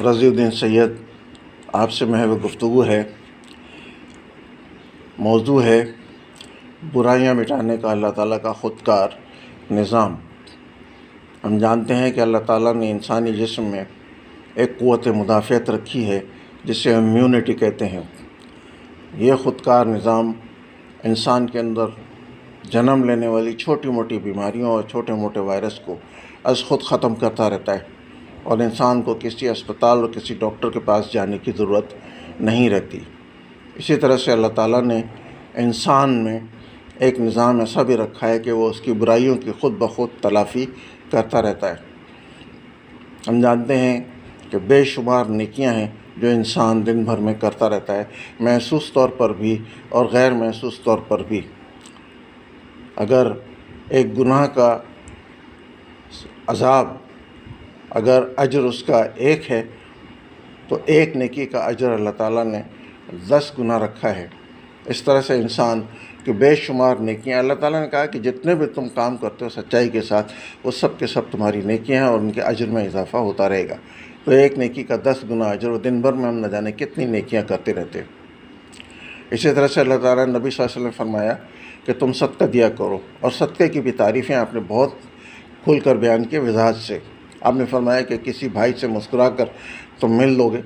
رضی الدین سید آپ سے محو گفتگو ہے۔ موضوع ہے برائیاں مٹانے کا اللہ تعالیٰ کا خودکار نظام۔ ہم جانتے ہیں کہ اللہ تعالیٰ نے انسانی جسم میں ایک قوت مدافعت رکھی ہے جسے ہم امیونٹی کہتے ہیں۔ یہ خودکار نظام انسان کے اندر جنم لینے والی چھوٹی موٹی بیماریوں اور چھوٹے موٹے وائرس کو از خود ختم کرتا رہتا ہے، اور انسان کو کسی اسپتال اور کسی ڈاکٹر کے پاس جانے کی ضرورت نہیں رہتی۔ اسی طرح سے اللہ تعالیٰ نے انسان میں ایک نظام ایسا بھی رکھا ہے کہ وہ اس کی برائیوں کی خود بخود تلافی کرتا رہتا ہے۔ ہم جانتے ہیں کہ بے شمار نیکیاں ہیں جو انسان دن بھر میں کرتا رہتا ہے، محسوس طور پر بھی اور غیر محسوس طور پر بھی۔ اگر ایک گناہ کا عذاب، اگر اجر اس کا ایک ہے تو ایک نیکی کا اجر اللہ تعالیٰ نے 10 گنا رکھا ہے۔ اس طرح سے انسان کہ بے شمار نیکیاں، اللہ تعالیٰ نے کہا کہ جتنے بھی تم کام کرتے ہو سچائی کے ساتھ، وہ سب کے سب تمہاری نیکیاں ہیں اور ان کے اجر میں اضافہ ہوتا رہے گا۔ تو ایک نیکی کا 10 گنا اجر، اور دن بھر میں ہم نہ جانے کتنی نیکیاں کرتے رہتے ہیں۔ اسی طرح سے اللہ تعالیٰ نے نبی صلی اللہ علیہ وسلم نے فرمایا کہ تم صدقہ دیا کرو، اور صدقے کی بھی تعریفیں آپ نے بہت کھل کر بیان کی وضاحت سے۔ آپ نے فرمایا کہ کسی بھائی سے مسکرا کر تم مل لو گے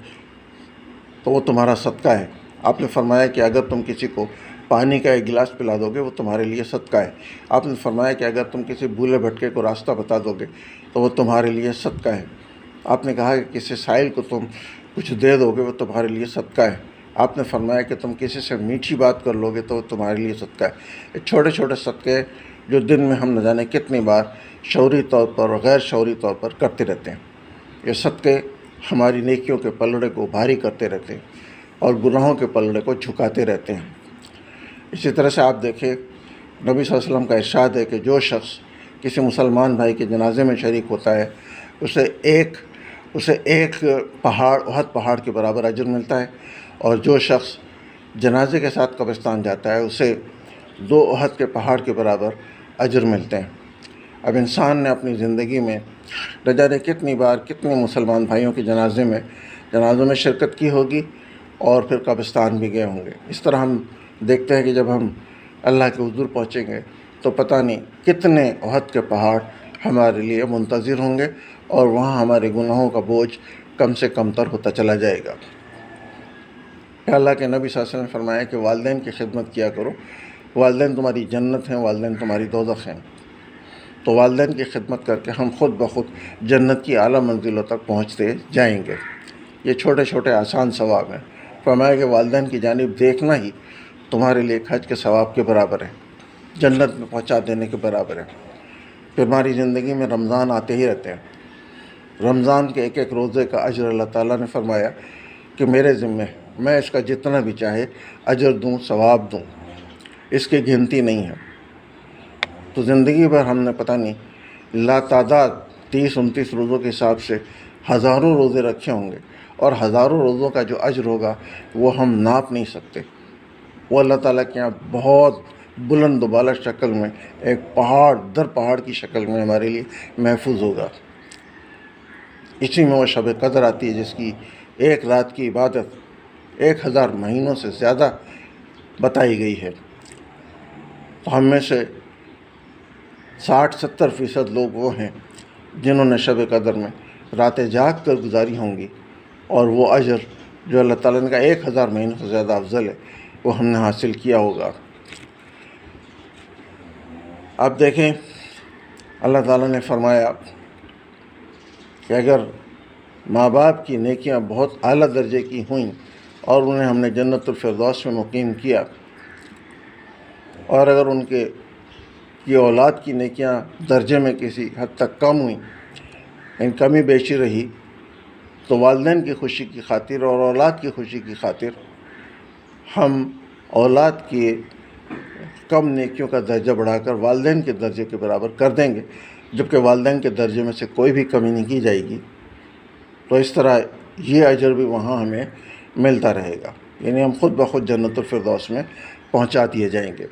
تو وہ تمہارا صدقہ ہے۔ آپ نے فرمایا کہ اگر تم کسی کو پانی کا ایک گلاس پلا دو گے وہ تمہارے لیے صدقہ ہے۔ آپ نے فرمایا کہ اگر تم کسی بھولے بھٹکے کو راستہ بتا دو گے تو وہ تمہارے لیے صدقہ ہے۔ آپ نے کہا کہ کسی سائل کو تم کچھ دے دو گے وہ تمہارے لیے صدقہ ہے۔ آپ نے فرمایا کہ تم کسی سے میٹھی بات کر لو گے تو وہ تمہارے لیے صدقہ ہے۔ یہ چھوٹے چھوٹے صدقے جو دن میں ہم نہ جانے کتنی بار شعوری طور پر اور غیر شعوری طور پر کرتے رہتے ہیں۔ یہ صدقے ہماری نیکیوں کے پلڑے کو بھاری کرتے رہتے ہیں اور گناہوں کے پلڑے کو جھکاتے رہتے ہیں۔ اسی طرح سے آپ دیکھیں نبی صلی اللہ علیہ وسلم کا ارشاد ہے کہ جو شخص کسی مسلمان بھائی کے جنازے میں شریک ہوتا ہے اسے ایک پہاڑ، احد پہاڑ کے برابر اجر ملتا ہے، اور جو شخص جنازے کے ساتھ قبرستان جاتا ہے اسے 2 احد کے پہاڑ کے برابر اجر ملتے ہیں۔ اب انسان نے اپنی زندگی میں نہ جانے کتنی بار کتنے مسلمان بھائیوں کے جنازوں میں شرکت کی ہوگی اور پھر قبرستان بھی گئے ہوں گے۔ اس طرح ہم دیکھتے ہیں کہ جب ہم اللہ کے حضور پہنچیں گے تو پتہ نہیں کتنے احد کے پہاڑ ہمارے لیے منتظر ہوں گے، اور وہاں ہمارے گناہوں کا بوجھ کم سے کم تر ہوتا چلا جائے گا۔ اللہ کے نبی صلی اللہ علیہ وسلم نے فرمایا کہ والدین کی خدمت کیا کرو، والدین تمہاری جنت ہیں، والدین تمہاری دوزخ ہیں۔ تو والدین کی خدمت کر کے ہم خود بخود جنت کی اعلیٰ منزلوں تک پہنچتے جائیں گے۔ یہ چھوٹے چھوٹے آسان ثواب ہیں۔ فرمایا کہ والدین کی جانب دیکھنا ہی تمہارے لیے ایک حج کے ثواب کے برابر ہے، جنت میں پہنچا دینے کے برابر ہے۔ پھر ہماری زندگی میں رمضان آتے ہی رہتے ہیں۔ رمضان کے ایک ایک روزے کا اجر اللہ تعالیٰ نے فرمایا کہ میرے ذمہ، میں اس کا جتنا بھی چاہے اجر دوں، ثواب دوں، اس کی گنتی نہیں ہے۔ تو زندگی بھر ہم نے پتہ نہیں لاتعداد 30-29 روزوں کے حساب سے ہزاروں روزے رکھے ہوں گے، اور ہزاروں روزوں کا جو اجر ہوگا وہ ہم ناپ نہیں سکتے۔ وہ اللہ تعالیٰ کے یہاں بہت بلند و بالا شکل میں، ایک پہاڑ در پہاڑ کی شکل میں ہمارے لیے محفوظ ہوگا۔ اسی میں وہ شب قدر آتی ہے جس کی ایک رات کی عبادت 1000 مہینوں سے زیادہ بتائی گئی ہے۔ تو ہم میں سے 60-70% لوگ وہ ہیں جنہوں نے شب قدر میں راتیں جاگ کر گزاری ہوں گی، اور وہ اجر جو اللہ تعالیٰ نے کہا 1000 مہینوں سے زیادہ افضل ہے وہ ہم نے حاصل کیا ہوگا۔ اب دیکھیں اللہ تعالیٰ نے فرمایا کہ اگر ماں باپ کی نیکیاں بہت اعلیٰ درجے کی ہوئیں اور انہیں ہم نے جنت الفردوس میں مقیم کیا، اور اگر ان کے یہ اولاد کی نیکیاں درجے میں کسی حد تک کم ہوئیں، ان کمی بیشی رہی، تو والدین کی خوشی کی خاطر اور اولاد کی خوشی کی خاطر ہم اولاد کی کم نیکیوں کا درجہ بڑھا کر والدین کے درجے کے برابر کر دیں گے، جبکہ والدین کے درجے میں سے کوئی بھی کمی نہیں کی جائے گی۔ تو اس طرح یہ اجر بھی وہاں ہمیں ملتا رہے گا، یعنی ہم خود بخود جنت الفردوس میں پہنچا دیے جائیں گے۔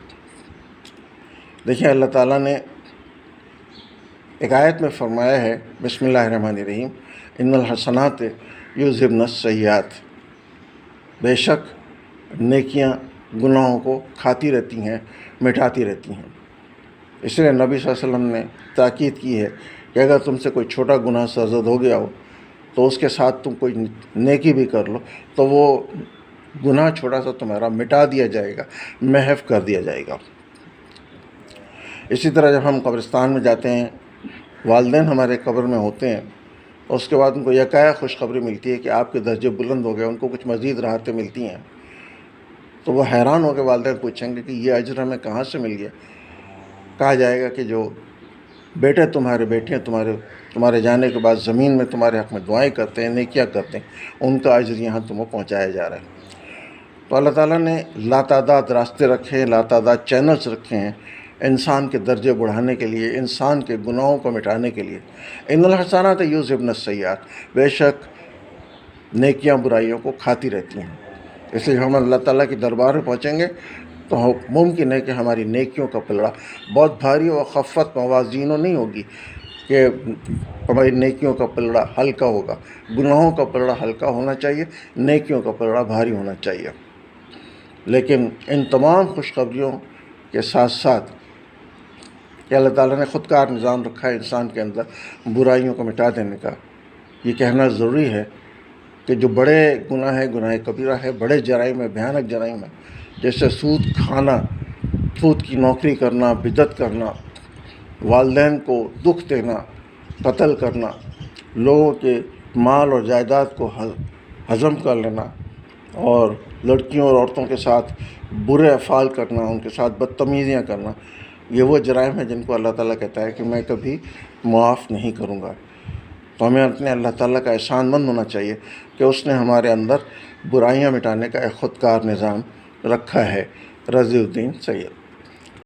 دیکھیں اللہ تعالیٰ نے ایک آیت میں فرمایا ہے، بسم اللہ الرحمن الرحیم، ان الحسنات یذہبن السیئات، بے شک نیکیاں گناہوں کو کھاتی رہتی ہیں، مٹاتی رہتی ہیں۔ اس لیے نبی صلی اللہ علیہ وسلم نے تاکید کی ہے کہ اگر تم سے کوئی چھوٹا گناہ سرزد ہو گیا ہو تو اس کے ساتھ تم کوئی نیکی بھی کر لو تو وہ گناہ چھوٹا سا تمہارا مٹا دیا جائے گا، محو کر دیا جائے گا۔ اسی طرح جب ہم قبرستان میں جاتے ہیں، والدین ہمارے قبر میں ہوتے ہیں، اس کے بعد ان کو یکایک خوشخبری ملتی ہے کہ آپ کے درجے بلند ہو گئے، ان کو کچھ مزید راحتیں ملتی ہیں، تو وہ حیران ہو کے والدین پوچھیں گے کہ یہ اجر ہمیں کہاں سے مل گیا؟ کہا جائے گا کہ جو بیٹے تمہارے بیٹیاں تمہارے جانے کے بعد زمین میں تمہارے حق میں دعائیں کرتے ہیں، نیکیاں کرتے ہیں، ان کا اجر یہاں تمہیں پہنچایا جا رہا ہے۔ تو اللہ تعالیٰ نے لاتعداد راستے رکھے ہیں، لاتعداد چینلز رکھے ہیں انسان کے درجے بڑھانے کے لیے، انسان کے گناہوں کو مٹانے کے لیے۔ ان الحسنات یذہبن السیئات، بے شک نیکیاں برائیوں کو کھاتی رہتی ہیں۔ اس لیے ہم اللہ تعالیٰ کے دربار میں پہنچیں گے تو ممکن ہے کہ ہماری نیکیوں کا پلڑا بہت بھاری و خفت موازین نہیں ہوگی کہ ہماری نیکیوں کا پلڑا ہلکا ہوگا۔ گناہوں کا پلڑا ہلکا ہونا چاہیے، نیکیوں کا پلڑا بھاری ہونا چاہیے۔ لیکن ان تمام خوشخبریوں کے ساتھ ساتھ کہ اللہ تعالیٰ نے خود کار نظام رکھا ہے انسان کے اندر برائیوں کو مٹا دینے کا، یہ کہنا ضروری ہے کہ جو بڑے گناہ ہے، گناہ کبیرہ ہے، بڑے جرائم ہے، بھیانک جرائم ہے، جیسے سود کھانا، سود کی نوکری کرنا، بدعت کرنا، والدین کو دکھ دینا، قتل کرنا، لوگوں کے مال اور جائیداد کو ہضم کر لینا، اور لڑکیوں اور عورتوں کے ساتھ برے افعال کرنا، ان کے ساتھ بدتمیزیاں کرنا، یہ وہ جرائم ہیں جن کو اللہ تعالیٰ کہتا ہے کہ میں کبھی معاف نہیں کروں گا۔ تو ہمیں اپنے اللہ تعالیٰ کا احسان مند ہونا چاہیے کہ اس نے ہمارے اندر برائیاں مٹانے کا ایک خود کار نظام رکھا ہے۔ رضی الدین سید۔